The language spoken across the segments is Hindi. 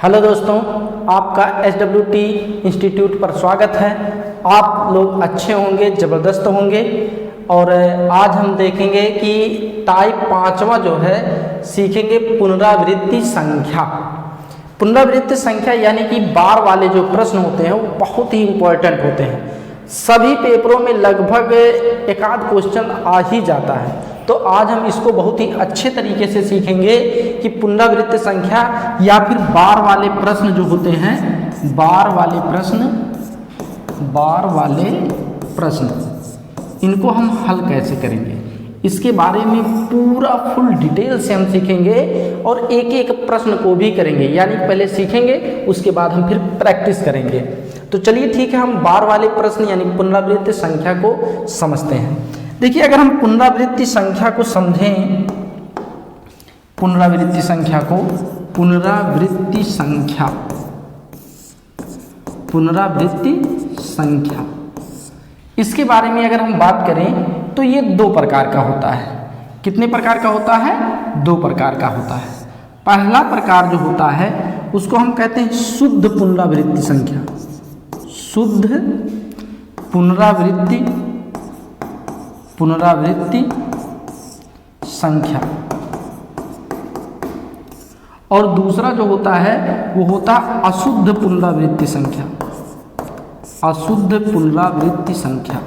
हेलो दोस्तों, आपका SWT इंस्टीट्यूट पर स्वागत है। आप लोग अच्छे होंगे, ज़बरदस्त होंगे। और आज हम देखेंगे कि टाइप 5वां जो है सीखेंगे पुनरावृत्ति संख्या। पुनरावृत्ति संख्या यानी कि बार वाले जो प्रश्न होते हैं वो बहुत ही इम्पोर्टेंट होते हैं। सभी पेपरों में लगभग एक आध क्वेश्चन आ ही जाता है। तो आज हम इसको बहुत ही अच्छे तरीके से सीखेंगे कि पुनरावृत्ति संख्या या फिर बार वाले प्रश्न जो होते हैं, बार वाले प्रश्न इनको हम हल कैसे करेंगे, इसके बारे में पूरा फुल डिटेल से हम सीखेंगे और एक एक प्रश्न को भी करेंगे। यानी पहले सीखेंगे, उसके बाद हम फिर प्रैक्टिस करेंगे। तो चलिए ठीक है, हम बार वाले प्रश्न यानी पुनरावृत्ति संख्या को समझते हैं। देखिए, अगर हम पुनरावृत्ति संख्या को समझें, पुनरावृत्ति संख्या इसके बारे में अगर हम बात करें तो ये दो प्रकार का होता है। कितने प्रकार का होता है? दो प्रकार का होता है। पहला प्रकार जो होता है उसको हम कहते हैं शुद्ध पुनरावृत्ति संख्या। शुद्ध पुनरावृत्ति संख्या। और दूसरा जो होता है वो होता है अशुद्ध पुनरावृत्ति संख्या। अशुद्ध पुनरावृत्ति संख्या।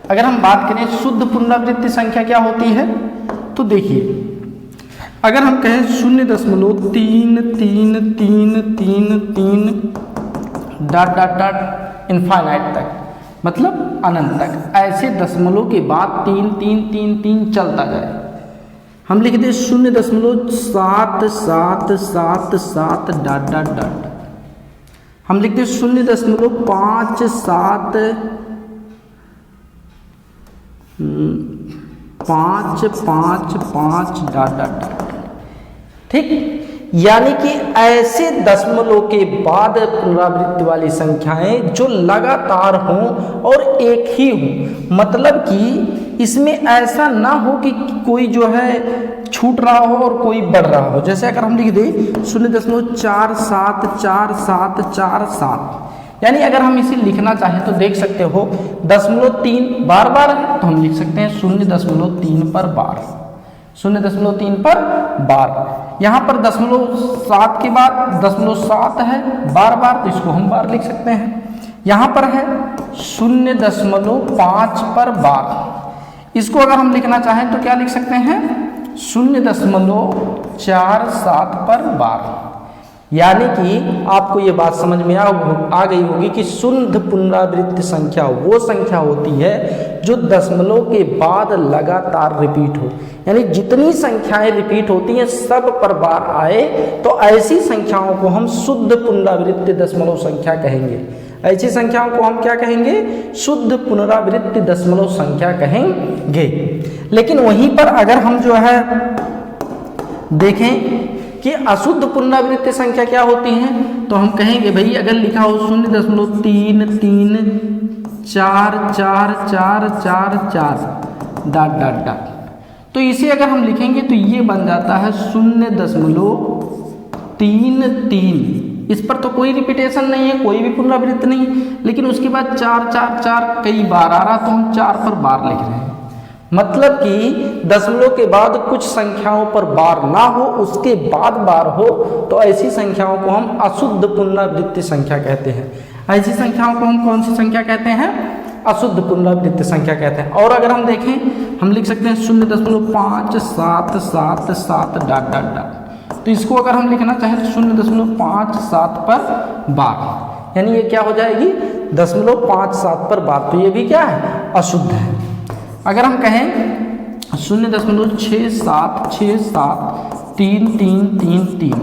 अगर हम बात करें शुद्ध पुनरावृत्ति संख्या क्या होती है, तो देखिए, अगर हम कहें 0.3333 डॉट इनफाइनाइट तक, मतलब अनंत तक, ऐसे दशमलव के बाद 3 3 3 3 चलता जाए, हम लिख दें 0.7777 डॉट डॉट डॉट, हम लिख दें 0.575 डॉट डॉट डॉट। ठीक, यानी कि ऐसे दशमलव के बाद पुनरावृत्ति वाली संख्याएं जो लगातार हों और एक ही हो, मतलब कि इसमें ऐसा ना हो कि कोई जो है छूट रहा हो और कोई बढ़ रहा हो। जैसे अगर हम लिख दें 0.474747, यानी अगर हम इसे लिखना चाहें तो देख सकते हो 0.3 बार बार है, तो हम लिख सकते हैं 0.3 पर बार, 0.3 पर बार। यहाँ पर 0.7 के बाद 0.7 है बार बार, तो इसको हम बार लिख सकते हैं। यहाँ पर है 0.5 पर बार, इसको अगर हम लिखना चाहें तो क्या लिख सकते हैं? 0.47 पर बार। यानी कि आपको ये बात समझ में आ गई होगी कि शुद्ध पुनरावृत्ति संख्या वो संख्या होती है जो दशमलव के बाद लगातार रिपीट हो। यानी जितनी संख्याएं रिपीट होती हैं सब पर बार आए, तो ऐसी संख्याओं को हम शुद्ध पुनरावृत्ति दशमलव संख्या कहेंगे। ऐसी संख्याओं को हम क्या कहेंगे? शुद्ध पुनरावृत्ति दशमलव संख्या कहेंगे। लेकिन वहीं पर अगर हम जो है देखें कि अशुद्ध पुनरावृत्ति संख्या क्या होती है, तो हम कहेंगे भाई अगर लिखा हो 0.334444 डॉट डॉट डॉट, तो इसे अगर हम लिखेंगे तो ये बन जाता है 0.33। इस पर तो कोई रिपीटेशन नहीं है, कोई भी पुनरावृत्ति नहीं, लेकिन उसके बाद 4 4 4 कई बार आ रहा, तो हम 4 पर बार लिख रहे हैं। मतलब कि दशमलव के बाद कुछ संख्याओं पर बार ना हो, उसके बाद बार हो, तो ऐसी संख्याओं को हम अशुद्ध पुनरावृत्ति संख्या कहते हैं। ऐसी संख्याओं को हम कौन सी संख्या कहते हैं? अशुद्ध पुनरावृत्ति संख्या कहते हैं। और अगर हम देखें, हम लिख सकते हैं 0.577 डॉट डॉट डॉट, तो इसको अगर हम लिखना चाहें तो 0.57 पर बार, यानी ये क्या हो जाएगी? 0.57 पर बार। तो ये भी क्या है? अशुद्ध है। अगर हम कहें 0.67673333,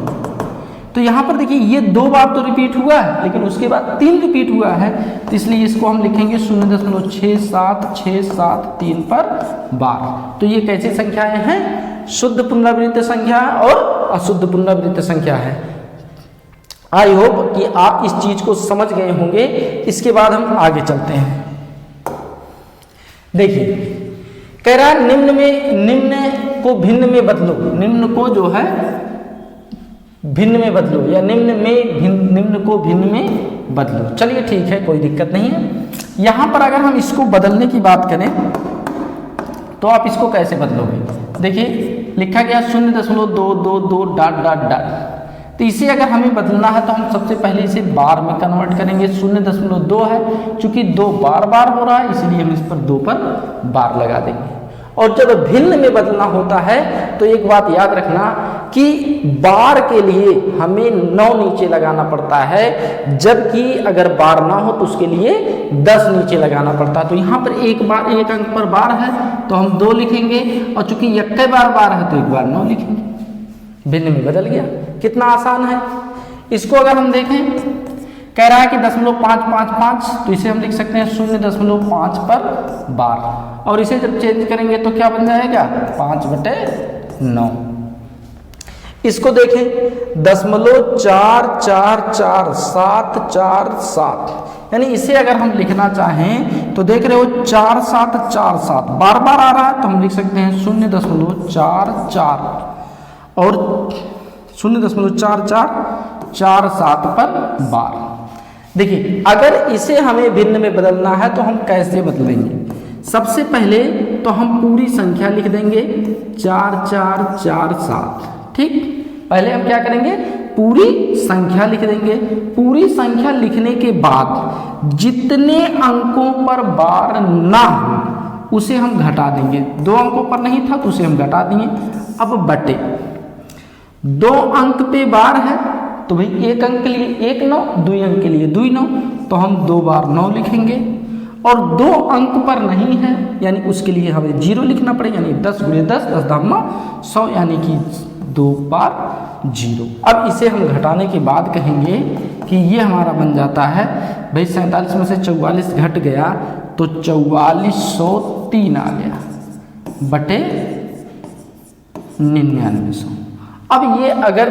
तो यहाँ पर देखिए ये 2 बार तो रिपीट हुआ है, लेकिन उसके बाद 3 रिपीट हुआ है, तो इसलिए इसको हम लिखेंगे 0.67673 पर बार। तो ये कैसी संख्याएं हैं? शुद्ध पुनरावृत्ति संख्या और अशुद्ध पुनरावृत्ति संख्या है। आई होप कि आप इस चीज को समझ गए होंगे। इसके बाद हम आगे चलते हैं। देखिए, कह रहा है निम्न को भिन्न में बदलो, निम्न को जो है भिन्न में बदलो या निम्न को भिन्न में बदलो। चलिए ठीक है, कोई दिक्कत नहीं है। यहाँ पर अगर हम इसको बदलने की बात करें तो आप इसको कैसे बदलोगे? देखिए लिखा गया 0.222 डॉट डॉट डॉट। तो इसे अगर हमें बदलना है तो हम सबसे पहले इसे बार में कन्वर्ट करेंगे। 0.2 है, चूंकि 2 बार हो रहा है इसलिए हम इस पर 2 पर बार लगा देंगे। और जब भिन्न में बदलना होता है तो एक बात याद रखना कि बार के लिए हमें 9 नीचे लगाना पड़ता है, जबकि अगर बार ना हो तो उसके लिए 10 नीचे लगाना पड़ता है। तो यहाँ पर एक अंक पर बार है तो हम 2 लिखेंगे, और चूंकि एक बार है तो एक बार 9 लिखेंगे। भिन्न में बदल गया, कितना आसान है। इसको अगर हम देखें, कह रहा है कि 0.555, तो इसे हम लिख सकते हैं 0.5 पर बार, और इसे जब चेंज करेंगे तो क्या बन जाएगा 5/9। इसको देखें 0.444747, यानी इसे अगर हम लिखना चाहें तो देख रहे हो 4747 बार आ रहा है तो हम लिख सकते हैं 0.44 और 0.4447 पर बार। देखिए अगर इसे हमें भिन्न में बदलना है तो हम कैसे बदलेंगे? सबसे पहले तो हम पूरी संख्या लिख देंगे 4447। ठीक, पहले हम क्या करेंगे, पूरी संख्या लिख देंगे। पूरी संख्या लिखने के बाद जितने अंकों पर बार ना हो उसे हम घटा देंगे। 2 अंकों पर नहीं था तो उसे हम घटा दिए। अब बटे 2 अंक पे बार है तो भाई 1 अंक के लिए 1 9, 2 अंक के लिए 2 9, तो हम 2 बार 9 लिखेंगे। और 2 अंक पर नहीं है यानी उसके लिए हमें 0 लिखना पड़ेगा, यानी 10 × 10 10 धामा 100, यानी कि 2 बार 0। अब इसे हम घटाने के बाद कहेंगे कि ये हमारा बन जाता है भाई 47 में से 44 घट गया तो 4403 आ गया बटे 9900। अब ये अगर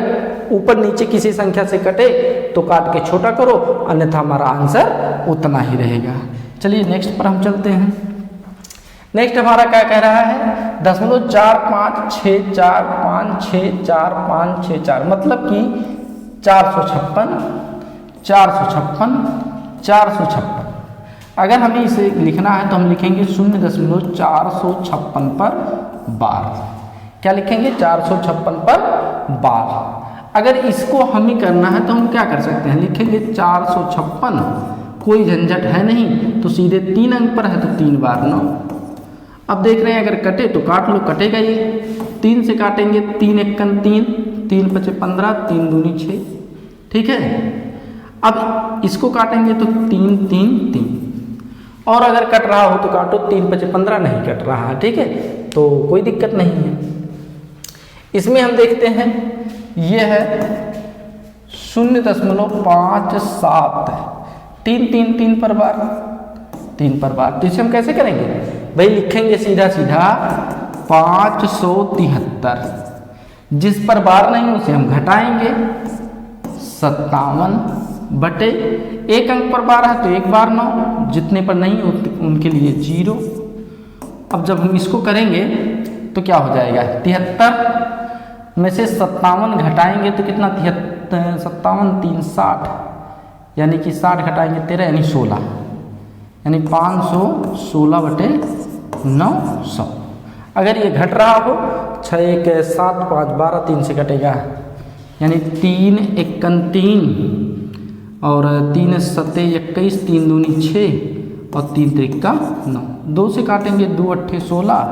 ऊपर नीचे किसी संख्या से कटे तो काट के छोटा करो, अन्यथा हमारा आंसर उतना ही रहेगा। चलिए नेक्स्ट पर हम चलते हैं। नेक्स्ट हमारा क्या कह रहा है 0.4564564564, मतलब कि 456। अगर हमें इसे लिखना है तो हम लिखेंगे 0.456 पर बार। क्या लिखेंगे 456 पर बार। अगर इसको हमें करना है तो हम क्या कर सकते हैं, लिखेंगे 456, कोई झंझट है नहीं तो सीधे 3 अंक पर है तो 3 बार 9। अब देख रहे हैं अगर कटे तो काट लो, कटेगा ये 3 से काटेंगे 3 × 1 3, 3 × 5 15, 3 × 2 6। ठीक है, अब इसको काटेंगे तो 3 3 3, और अगर कट रहा हो तो काटो, 3 × 5 15 नहीं कट रहा है। ठीक है, तो कोई दिक्कत नहीं है। इसमें हम देखते हैं ये है 0.57, 3 3 3 पर बार, 3 पर बार। तो इसे हम कैसे करेंगे भाई, लिखेंगे सीधा 573। जिस पर बार नहीं उसे हम घटाएंगे 57 बटे 1 अंक पर बार है तो 1 बार 9, जितने पर नहीं उनके लिए 0। अब जब हम इसको करेंगे तो क्या हो जाएगा 73 में से 57 घटाएंगे तो कितना 57 3 60, यानी कि 60 घटाएंगे 13 यानी 16, यानी 516 बटे 900। अगर ये घट रहा हो 6 1 7 5 12 3 से कटेगा, यानी 3 1 3 और 3 7 21, 3 2 6 और 3 3 9। 2 से काटेंगे 2 8 16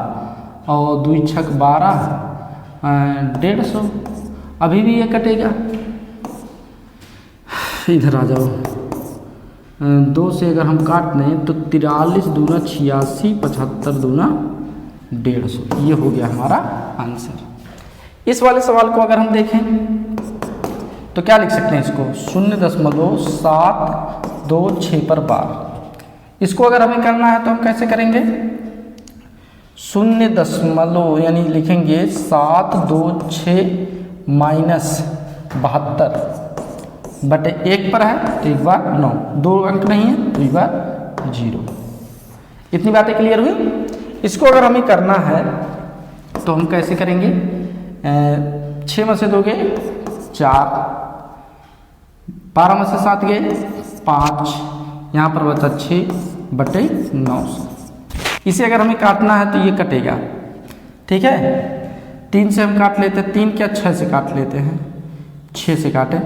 और 2 6 12, 150। अभी भी ये कटेगा, इधर आ जाओ। 2 से अगर हम काट दें तो 43 दूना 86, 75 दूना 150। ये हो गया हमारा आंसर। इस वाले सवाल को अगर हम देखें तो क्या लिख सकते हैं इसको 0.726 पर बार। इसको अगर हमें करना है तो हम कैसे करेंगे 0 यानी लिखेंगे 726 - 72 बटे 1 पर है तो 1 बार 9, 2 अंक नहीं है तो 1 बार 0। इतनी बातें क्लियर हुई। इसको अगर हमें करना है तो हम कैसे करेंगे, 6 में से 2 गए 4, 12 में से 7 गए 5, यहाँ पर बचा 6/9। इसे अगर हमें काटना है तो ये कटेगा, ठीक है। 3 से हम काट लेते हैं, 3 क्या 6 से काट लेते हैं, 6 से काटें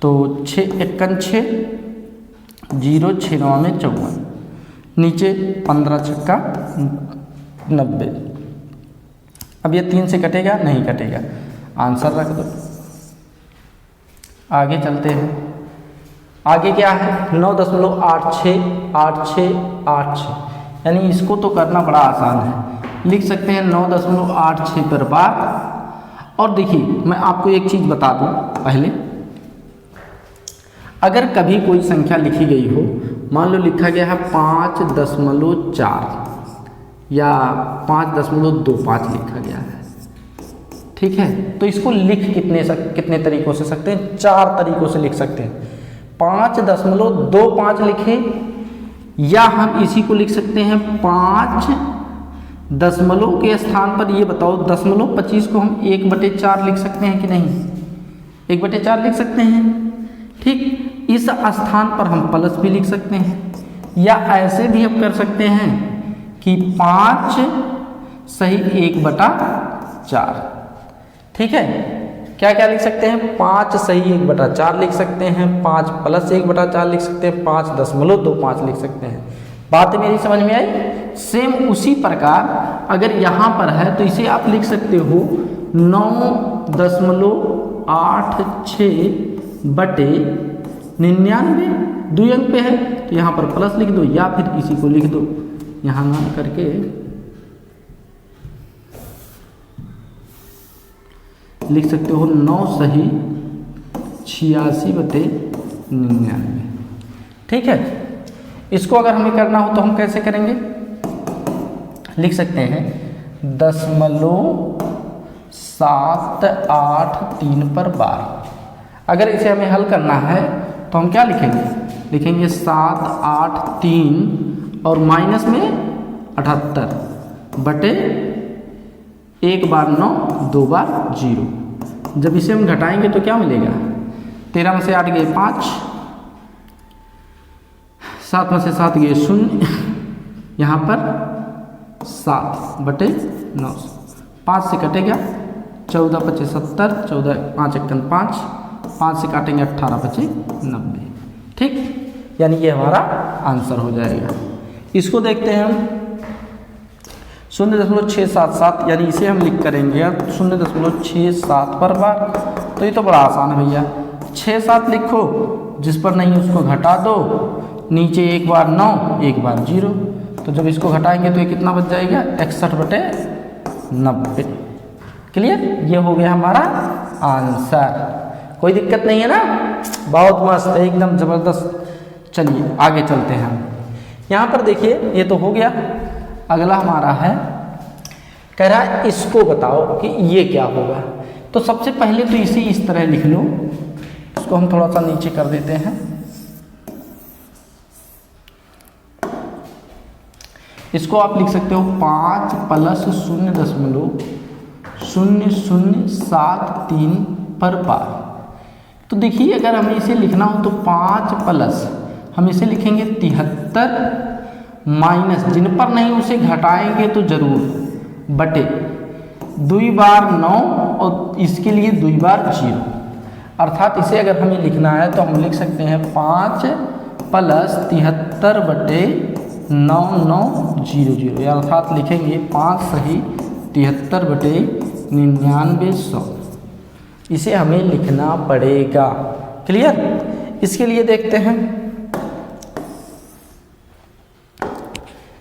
तो 6 1 6, 0 6 9 में 54, नीचे 15 छक्का 90। अब ये 3 से कटेगा, नहीं कटेगा, आंसर रख दो। आगे चलते हैं, आगे क्या है 9.868686, यानी इसको तो करना बड़ा आसान है। लिख सकते हैं 9.86 पर बार। और देखिए मैं आपको एक चीज़ बता दूं पहले, अगर कभी कोई संख्या लिखी गई हो, मान लो लिखा गया है 5.4 या 5.25 लिखा गया है, ठीक है, तो इसको लिख कितने तरीकों से सकते हैं, 4 तरीकों से लिख सकते हैं। 5.25 लिखे, या हम इसी को लिख सकते हैं 5 दशमलव के स्थान पर ये बताओ 0.25 को हम 1/4 लिख सकते हैं कि नहीं, 1/4 लिख सकते हैं, ठीक। इस स्थान पर हम प्लस भी लिख सकते हैं, या ऐसे भी हम कर सकते हैं कि 5 सही 1/4, ठीक है। क्या क्या लिख सकते हैं, 5 सही 1/4 लिख सकते हैं, 5 प्लस 1/4 लिख सकते हैं, 5.25 लिख सकते हैं। बात मेरी समझ में आई। सेम उसी प्रकार अगर यहाँ पर है तो इसे आप लिख सकते हो 9.86/99, 2 अंक पे है तो यहाँ पर प्लस लिख दो, या फिर इसी को लिख दो यहाँ ना करके लिख सकते हो 9 सही 86/99, ठीक है। इसको अगर हमें करना हो तो हम कैसे करेंगे, लिख सकते हैं 0.783 पर बार। अगर इसे हमें हल करना है तो हम क्या लिखेंगे, लिखेंगे 783 और माइनस में 78/1 बार 9, 2 बार 0। जब इसे हम घटाएंगे तो क्या मिलेगा, 13 में से 8 गए 5, 7 में से 7 गए 0, यहाँ पर 7/9, 5 से कटेगा 14×5 = 70, 14 5 1 5, 5 से काटेंगे 18×5 = 90, ठीक। यानी ये हमारा आंसर हो जाएगा। इसको देखते हैं हम 0.677, यानी इसे हम लिख करेंगे 0.67 पर बार। तो ये तो बड़ा आसान है भैया, 6-7 लिखो, जिस पर नहीं उसको घटा दो, नीचे 1 बार 9, 1 बार 0, तो जब इसको घटाएंगे तो ये कितना बच जाएगा 61/90। क्लियर, ये हो गया हमारा आंसर। कोई दिक्कत नहीं है ना, बहुत मस्त, एकदम ज़बरदस्त। चलिए आगे चलते हैं हम। यहाँ पर देखिए ये तो हो गया, अगला हमारा है, कह रहा है इसको बताओ कि ये क्या होगा। तो सबसे पहले तो इसे इस तरह लिख लो, इसको हम थोड़ा सा नीचे कर देते हैं। इसको आप लिख सकते हो 5 + 0.0073 पर बार। तो देखिए अगर हमें इसे लिखना हो तो 5 प्लस हम इसे लिखेंगे 73 माइनस, जिन पर नहीं उसे घटाएंगे तो जरूर, बटे 2 बार 9 और इसके लिए 2 बार 0। अर्थात इसे अगर हमें लिखना है तो हम लिख सकते हैं 5 + 73/9900, अर्थात लिखेंगे 5 सही 73/9900। इसे हमें लिखना पड़ेगा। क्लियर, इसके लिए देखते हैं,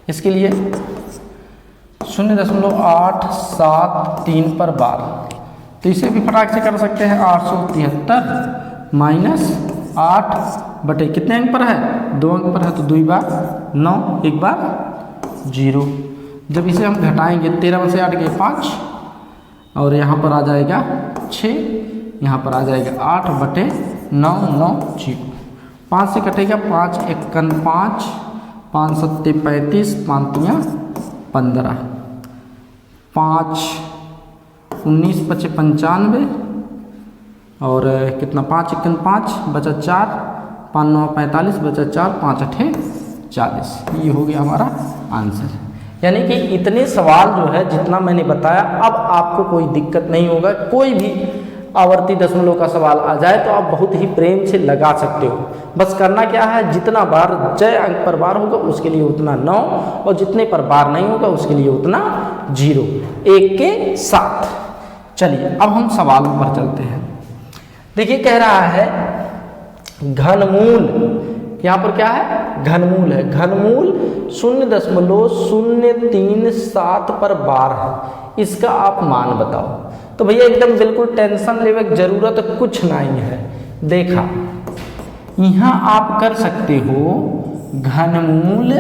इसके लिए 0.873 पर बार। तो इसे भी फटाक से कर सकते हैं 873 माइनस 8 बटे कितने अंक पर है, 2 अंक पर है, तो 2 बार 9, 1 बार 0। जब इसे हम घटाएंगे 13 में से 8 गए 5 और यहाँ पर आ जाएगा 6, यहाँ पर आ जाएगा 8/990। 5 से कटेगा 5 × 1 = 5, 5 × 7 = 35, 5 × 15, 5 19 5 95 और कितना 5 1 5 बचा 4, 5 9 45 बचा 4, 5 8 40। ये हो गया हमारा आंसर। यानी कि इतने सवाल जो है जितना मैंने बताया, अब आपको कोई दिक्कत नहीं होगा। कोई भी आवर्ती दशमलव का सवाल आ जाए तो आप बहुत ही प्रेम से लगा सकते हो। बस करना क्या है, जितना बार जय अंक पर बार होगा उसके लिए उतना 9 और जितने पर बार नहीं होगा उसके लिए उतना 0, 1 के साथ। चलिए अब हम सवालों पर चलते हैं। देखिए कह रहा है घनमूल, यहाँ पर क्या है, घनमूल है। घनमूल 0.037 पर बार है, इसका आप मान बताओ। तो भैया एकदम बिल्कुल टेंशन लेने की जरूरत कुछ नहीं है। देखा, यहाँ आप कर सकते हो घनमूल,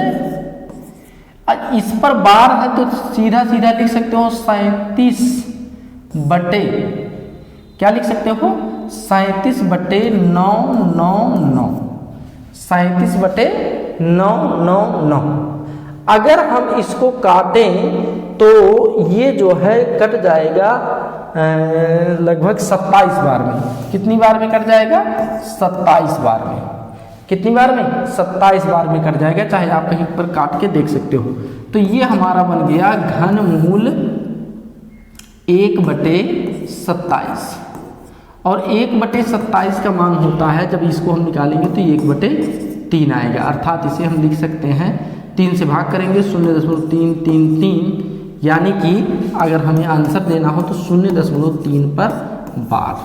इस पर बार है तो सीधा सीधा लिख सकते हो 37 बटे, क्या लिख सकते हो 37 बटे 999, 37 बटे 999। अगर हम इसको काटें तो ये जो है कट जाएगा लगभग 27 बार में। कितनी बार में कट जाएगा, 27 बार में। कितनी बार में, 27 बार में कट जाएगा। चाहे आप कहीं पर काट के देख सकते हो। तो ये हमारा बन गया घनमूल 1/27 और 1/27 का मान होता है, जब इसको हम निकालेंगे तो 1/3 आएगा। अर्थात इसे हम लिख सकते हैं 3 से भाग करेंगे 0.333, यानी कि अगर हमें आंसर देना हो तो 0.3 पर बार।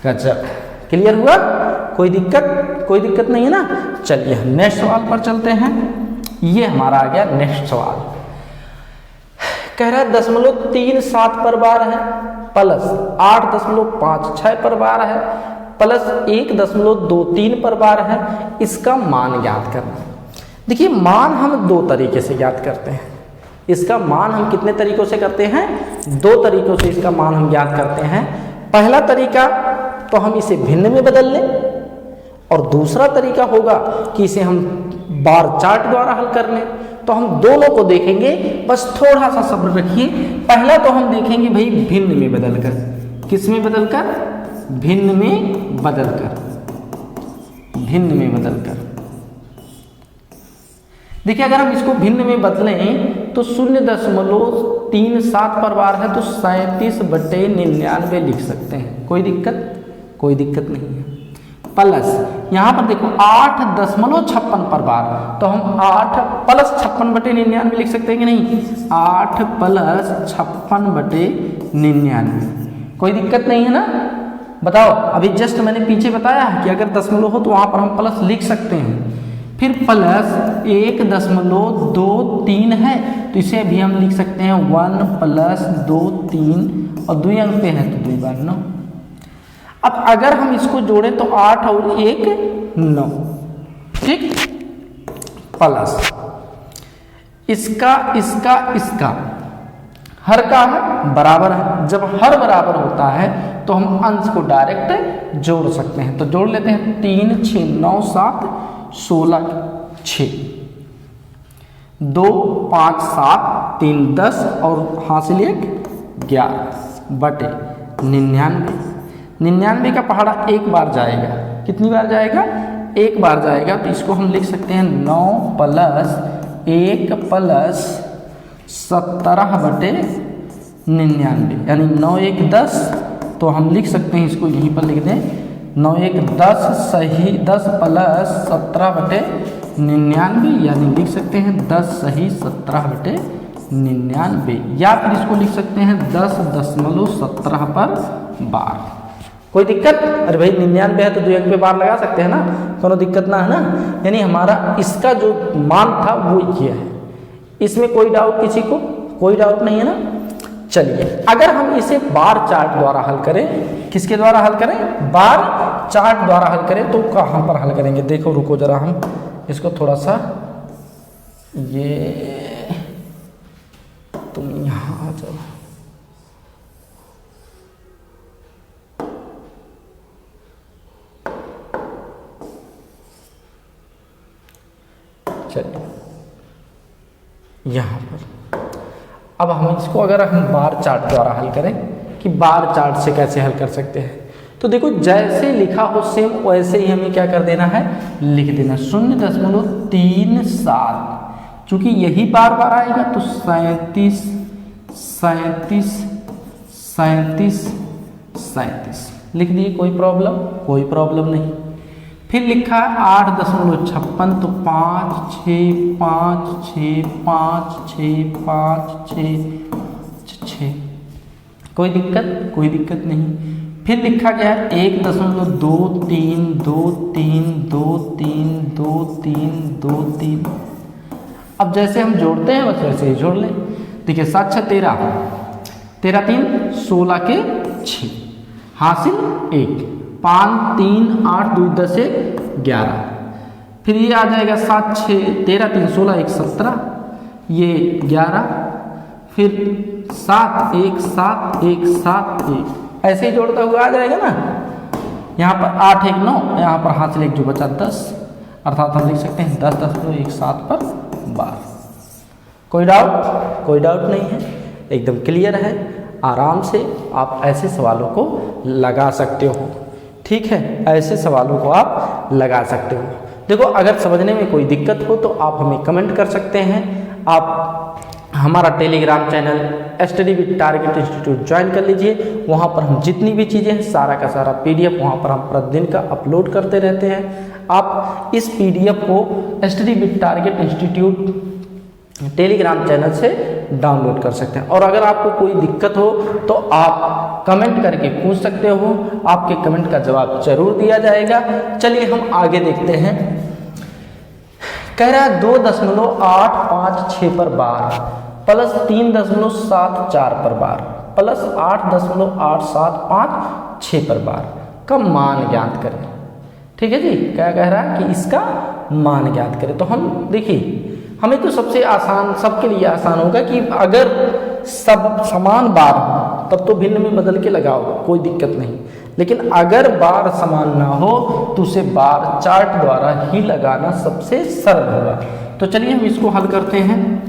गजब, क्लियर हुआ? कोई दिक्कत नहीं है ना। चलिए हम नेक्स्ट सवाल पर चलते हैं। ये हमारा आ गया नेक्स्ट सवाल। कह रहा है 0.37 पर बार है, प्लस 8.56 पर बार है, प्लस 1.23 पर बार है। इसका मान ज्ञात करना। देखिए मान हम 2 तरीके से ज्ञात करते हैं। इसका मान हम कितने तरीकों से करते हैं, 2 तरीकों से इसका मान हम ज्ञात करते हैं। पहला तरीका तो हम इसे भिन्न में बदल लें, और दूसरा तरीका होगा कि इसे हम बार चार्ट द्वारा हल कर लें। तो हम दोनों को देखेंगे, बस थोड़ा सा सब्र रखिए। पहला तो हम देखेंगे भाई भिन्न में बदलकर। किस में बदलकर, भिन्न में बदलकर, भिन्न में बदलकर। देखिए अगर हम इसको भिन्न में बदलें तो 0.37 पर बार है तो 37/99 लिख सकते हैं। कोई दिक्कत नहीं है। प्लस यहाँ पर देखो 8.56 पर बार, तो हम 8 प्लस 56/99 लिख सकते हैं कि नहीं, 8 प्लस 56/99। कोई दिक्कत नहीं है ना। बताओ, अभी जस्ट मैंने पीछे बताया है कि अगर दशमलव हो तो वहाँ पर हम प्लस लिख सकते हैं। फिर प्लस 1.23 है तो इसे भी हम लिख सकते हैं 1 + 2 3 और 2 अंक पे है तो 2 बार 9। अब अगर हम इसको जोड़ें तो 8 और 1 9, ठीक। प्लस इसका हर का है बराबर है। जब हर बराबर होता है तो हम अंश को डायरेक्ट जोड़ सकते हैं। तो जोड़ लेते हैं 3 6 9 7 16 6 2 5 7 3 10 और हासिल 1 11 बटे 99 का पहाड़ा एक बार जाएगा। कितनी बार जाएगा, एक बार जाएगा। तो इसको हम लिख सकते हैं 9 + 1 + 17/99, यानी 9 1 10। तो हम लिख सकते हैं, इसको यहीं पर लिख दें 9 1 10 सही 10 + 17/99, यानी लिख सकते हैं 10 सही 17/99, या फिर इसको लिख सकते हैं 10.17 पर बार। कोई दिक्कत? अरे भाई 99 है तो 2 अंक पे बार लगा सकते हैं ना, कोनो दिक्कत ना है ना। यानी हमारा इसका जो मान था वो ये है। इसमें कोई डाउट किसी को? कोई डाउट नहीं है ना। चलिए अगर हम इसे बार चार्ट द्वारा हल करें, किसके द्वारा हल करें, बार चार्ट द्वारा हल करें, तो कहाँ पर हल करेंगे? देखो रुको जरा, हम इसको थोड़ा सा, ये तुम यहाँ आ जाओ। चलिए यहाँ पर। अब हम इसको अगर हम बार चार्ट द्वारा हल करें कि बार चार्ट से कैसे हल कर सकते हैं, तो देखो जैसे लिखा हो सेम वैसे ही हमें क्या कर देना है, लिख देना 0.37। क्योंकि यही बार बार आएगा तो 37 37 37 37 लिख दिए। कोई प्रॉब्लम नहीं। फिर लिखा है 8.56 तो 5 6 5 6 5 6 5 6 6, कोई दिक्कत नहीं। फिर लिखा गया 1.23 2 3 2 3 2 3 2 3। अब जैसे हम जोड़ते हैं बस वैसे ही जोड़ लें। देखिए 7 6 13 13 3 16 के 6 हासिल 1 5 3 8 2 10 1 11। फिर ये आ जाएगा 7 6 13 3 16 1 17 ये 11। फिर 7 1 7 1 7 1 ऐसे ही जोड़ता हुआ आ जाएगा ना। यहाँ पर 8 1 9 यहाँ पर हासिल 1 जो बचा 10, अर्थात हम लिख सकते हैं 10.17 पर 12। कोई डाउट नहीं है, एकदम क्लियर है। आराम से आप ऐसे सवालों को लगा सकते हो। ठीक है, ऐसे सवालों को आप लगा सकते हो। देखो अगर समझने में कोई दिक्कत हो तो आप हमें कमेंट कर सकते हैं। आप हमारा Telegram channel study with target institute join कर लीजिए। वहाँ पर हम जितनी भी चीज़ें हैं सारा का सारा PDF वहाँ पर हम प्रतिदिन का अपलोड करते रहते हैं। आप इस PDF को study with target institute Telegram channel से डाउनलोड कर सकते हैं। और अगर आपको कोई दिक्कत हो तो आप कमेंट करके पूछ सकते हो, आपके कमेंट का जवाब जरूर दिया जाएगा। चलिए हम आगे देखते हैं। कह रहा है 2.856 पर बार प्लस 3.74 पर बार प्लस 8.8756 पर बार का मान ज्ञात करें। ठीक है जी, क्या कह रहा है कि इसका मान ज्ञात करें। तो हम देखिए, हमें तो सबसे आसान, सबके लिए आसान होगा कि अगर सब समान बार हो तब तो भिन्न में बदल के लगाओ, कोई दिक्कत नहीं। लेकिन अगर बार समान ना हो तो उसे बार चार्ट द्वारा ही लगाना सबसे सरल होगा। तो चलिए हम इसको हल करते हैं।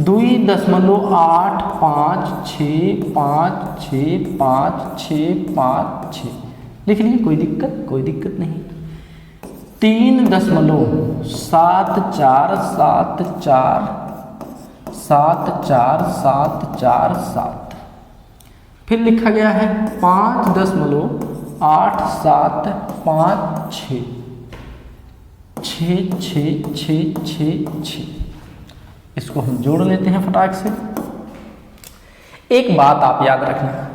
2.8565656 लिख लीजिए, कोई दिक्कत नहीं। 3.7474747 फिर लिखा गया है 5.8756 6 इसको हम जोड़ लेते हैं फटाक से। एक बात आप याद रखना,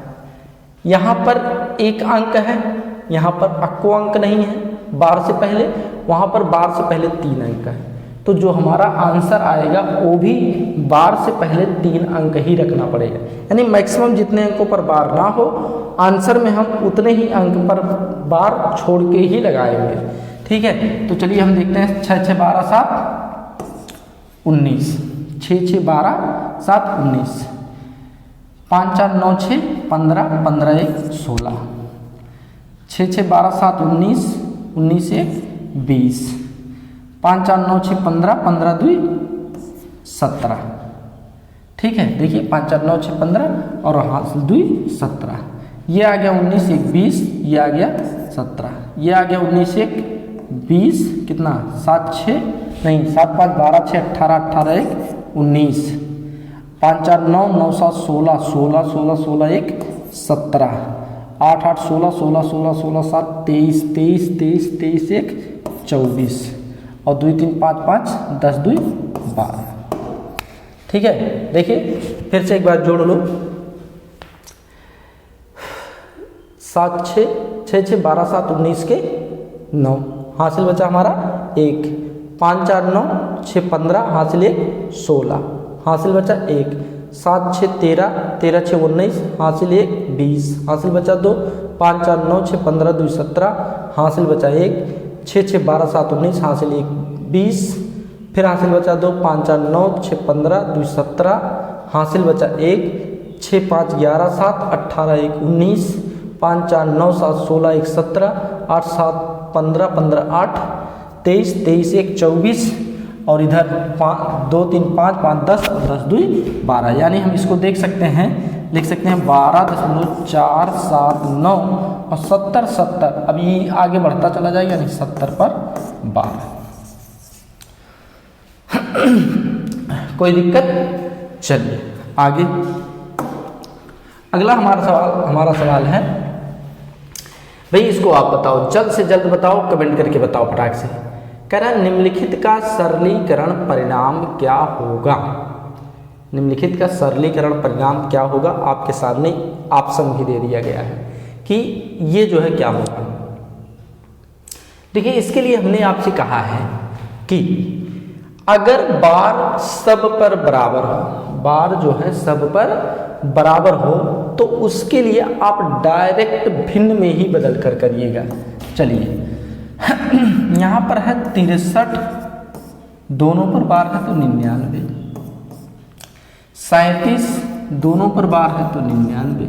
यहाँ पर एक अंक है, यहाँ पर अक्को अंक नहीं है बार से पहले, वहाँ पर बार से पहले 3 अंक है। तो जो हमारा आंसर आएगा वो भी बार से पहले 3 अंक ही रखना पड़ेगा। यानी मैक्सिमम जितने अंकों पर बार ना हो, आंसर में हम उतने ही अंक पर बार छोड़ के ही लगाएंगे। ठीक है, तो चलिए हम देखते हैं। 6 6 12 7 19 6 6 12 7 19 5 4 9 6 15 15 1 16 6 6 12 7 19 19 1 20 5 4 9 6 15 15 2 17। ठीक है, देखिए 5 4 9 6 15 और हासिल 2 17। ये आ गया 19 1 20, ये आ गया 17, ये आ गया 19 1 20 कितना 7 6 नहीं 7 5 12 6 18 18 1 19 5 4 9 9 7 16 16 16 16 1 17 8 8 16 16 16 16 7 23 23 23 23 1 24 और 2 3 5 5 10 2 12। ठीक है, देखिए फिर से एक बार जोड़ लो। 7 6 6 6 12 7 19 के 9 हासिल बचा हमारा 1। 5 4 9 6 15 हासिल 1 16 हासिल बचा 1। 7 6 13 13 6 19 हासिल 1 20 हासिल बचा 2। 5 4 9 6 15 2 17 हासिल बचा 1। 6 6 12 7 19 हासिल 1 20 फिर हासिल बचा 2। 5 4 9 6 15 2 17 हासिल बचा 1। 6 5 11 7 18 1 19 5 4 9 7 16 1 17 8 7 15 15 8 23 23 1 24 और इधर 2 3 5 5 10 और 10 2 12, यानी हम इसको देख सकते हैं, लिख सकते हैं 12.479 और 70 70, अब ये आगे बढ़ता चला जाएगा, यानी 70 पर 12। कोई दिक्कत? चलिए आगे। अगला हमारा सवाल है, भाई इसको आप बताओ, जल्द से जल्द बताओ, कमेंट करके बताओ फटाक से। कह रहा है निम्नलिखित का सरलीकरण परिणाम क्या होगा? निम्नलिखित का सरलीकरण परिणाम क्या होगा? आपके सामने ऑप्शन भी दे दिया गया है कि ये जो है क्या होगा। देखिए इसके लिए हमने आपसे कहा है कि अगर बार सब पर बराबर हो, बार जो है सब पर बराबर हो, तो उसके लिए आप डायरेक्ट भिन्न में ही बदल कर करिएगा। चलिए यहाँ पर है 63, दोनों पर बार है तो 99, 37 दोनों पर बार है तो 99,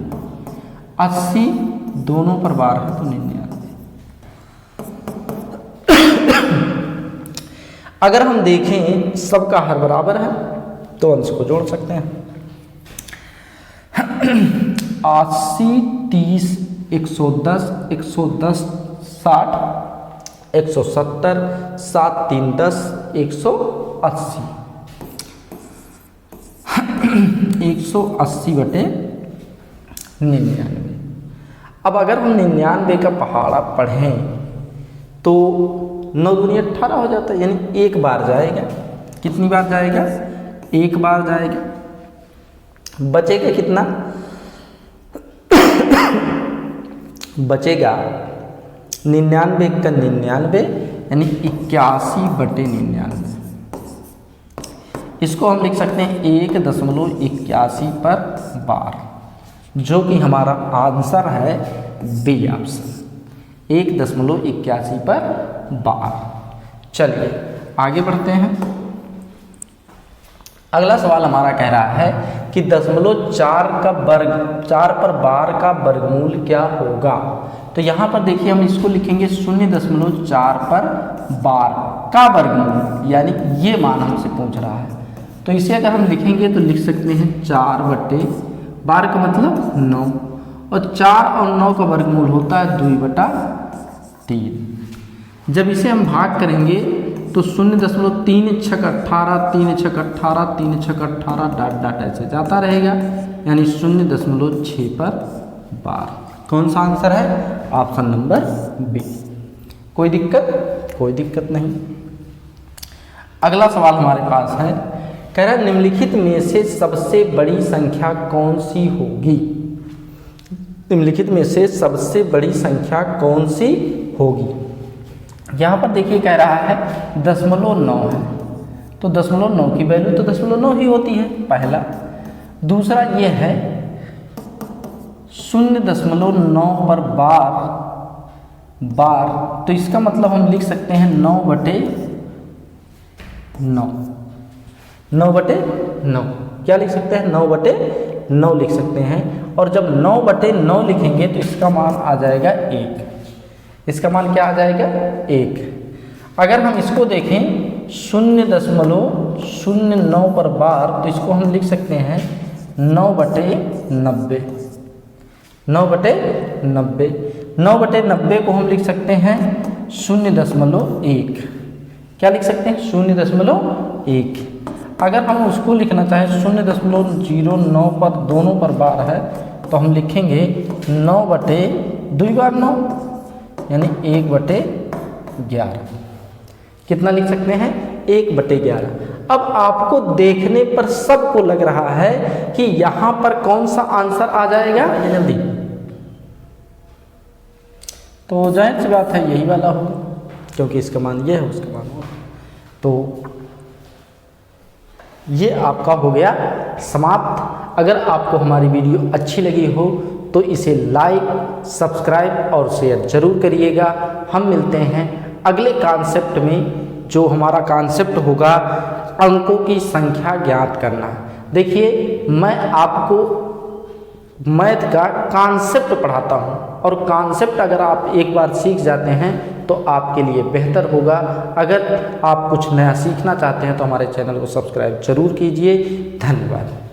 80 दोनों पर बार है तो 99। अगर हम देखें सबका हर बराबर है तो अंश को जोड़ सकते हैं। 80 30 110 110 60 170 7 3 10 180 180 बटे 99। अब अगर हम 99 का पहाड़ा पढ़ें तो 9 दूनी 18 हो जाता है, यानी एक बार जाएगा। कितनी बार जाएगा? एक बार जाएगा। बचेगा कितना? बचेगा 99 का 99, यानी 81 बटे 99। इसको हम लिख सकते हैं 1.81 पर बार, जो कि हमारा आंसर है बी ऑप्शन, 1.81 पर बार। चलिए आगे बढ़ते हैं। अगला सवाल हमारा कह रहा है कि 0.4 का वर्ग, 4 पर बार का वर्गमूल क्या होगा? तो यहाँ पर देखिए हम इसको लिखेंगे 0.4 पर बार का वर्गमूल, यानी ये मान हमसे पूछ रहा है। तो इसे अगर हम लिखेंगे तो लिख सकते हैं 4 बटे बार का मतलब 9, और 4 और 9 का वर्गमूल होता है 2/3। जब इसे हम भाग करेंगे तो 0.3 6 18 3 6 18 3 6 18 डॉट डॉट ऐसे जाता रहेगा, यानी 0.6 पर बार। कौन सा आंसर है? Option number B. कोई दिक्कत? कोई दिक्कत नहीं। अगला सवाल हमारे पास है, कह रहा है निम्नलिखित में से सबसे बड़ी संख्या कौन सी होगी? निम्नलिखित में से सबसे बड़ी संख्या कौन सी होगी? यहाँ पर देखिए कह रहा है 0.9 है, तो 0.9 की वैल्यू तो 0.9 ही होती है, पहला। दूसरा ये है 0.9 पर बार, तो इसका मतलब हम लिख सकते हैं 9/9। 9/9 क्या लिख सकते हैं? 9/9 लिख सकते हैं। और जब 9/9 लिखेंगे तो इसका मान आ जाएगा 1। इसका मान क्या आ जाएगा? 1। अगर हम इसको देखें 0.09 पर बार, तो इसको हम लिख सकते हैं 9/90। 9/90 9/90 को हम लिख सकते हैं 0.1। क्या लिख सकते हैं? 0.1। अगर हम उसको लिखना चाहें 0.09 पर दोनों पर बार है, तो हम लिखेंगे 9/2 बार 9, यानी 1/11। कितना लिख सकते हैं? 1/11। अब आपको देखने पर सबको लग रहा है कि यहां पर कौन सा आंसर आ जाएगा? जल्दी तो जाहिर सी बात है यही वाला होगा, क्योंकि इसका मान ये है, उसका मान वो। तो ये आपका हो गया समाप्त। अगर आपको हमारी वीडियो अच्छी लगी हो तो इसे लाइक, सब्सक्राइब और शेयर जरूर करिएगा। हम मिलते हैं अगले कॉन्सेप्ट में, जो हमारा कॉन्सेप्ट होगा अंकों की संख्या ज्ञात करना। देखिए मैं आपको मैथ का कॉन्सेप्ट पढ़ाता हूँ, और कॉन्सेप्ट अगर आप एक बार सीख जाते हैं तो आपके लिए बेहतर होगा। अगर आप कुछ नया सीखना चाहते हैं तो हमारे चैनल को सब्सक्राइब जरूर कीजिए। धन्यवाद।